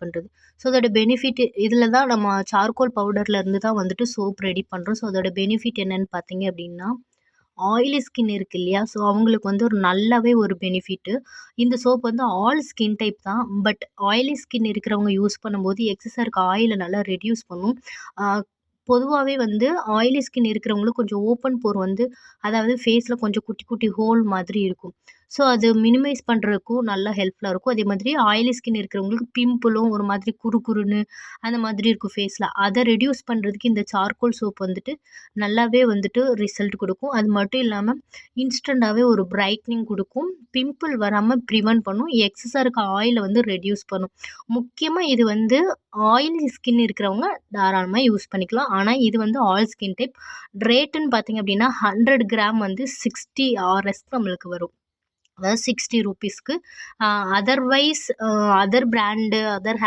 பண்ணுறது. ஸோ அதோட பெனிஃபிட் இதில தான் நம்ம சார்கோல் பவுடர்ல இருந்து தான் வந்துட்டு சோப் ரெடி பண்ணுறோம். ஸோ அதோட பெனிஃபிட் என்னன்னு பார்த்தீங்க அப்படின்னா, ஆயிலி ஸ்கின் இருக்கு இல்லையா? ஸோ அவங்களுக்கு வந்து ஒரு நல்லாவே ஒரு பெனிஃபிட்டு. இந்த சோப் வந்து ஆல் ஸ்கின் டைப் தான். பட் ஆயிலி ஸ்கின் இருக்கிறவங்க யூஸ் பண்ணும்போது எக்ஸஸா இருக்க ஆயில நல்லா ரெட்யூஸ் பண்ணும். ஆ பொதுவாவே வந்து ஆயிலி ஸ்கின் இருக்கிறவங்களுக்கு கொஞ்சம் ஓப்பன் போர் வந்து அதாவது ஃபேஸ்ல கொஞ்சம் குட்டி குட்டி ஹோல் மாதிரி இருக்கும். ஸோ அது மினிமைஸ் பண்றதுக்கும் நல்லா ஹெல்ப்ஃபுல்லா இருக்கும். அதே மாதிரி ஆயிலி ஸ்கின் இருக்கிறவங்களுக்கு பிம்பிளும் ஒரு மாதிரி குறுகுறுன்னு அந்த மாதிரி இருக்கும் ஃபேஸ்ல. அத ரெட்யூஸ் பண்றதுக்கு இந்த சார்கோல் சோப் வந்துட்டு நல்லாவே வந்துட்டு ரிசல்ட் குடுக்கும். அது மட்டும் இல்லாம இன்ஸ்டன்டாவே ஒரு பிரைட்னிங் குடுக்கும். பிம்பிள் வராம பிரிவென்ட் பண்ணும். எக்ஸஸா இருக்க ஆயில வந்து ரெட்யூஸ் பண்ணும். முக்கியமா இது வந்து ஆயிலி ஸ்கின் இருக்கிறவங்க தாராளமா யூஸ் பண்ணிக்கலாம். ஆனா இது வந்து ஆல் ஸ்கின் டைப். ரேட்டுன்னு பார்த்தீங்க அப்டின்னா 100 கிராம் வந்து 60 ஆர்எஸ்க்கு நம்மளுக்கு வரும். அதாவது ₹60க்கு. அ அதர்வைஸ் அதர் பிராண்டு, அதர்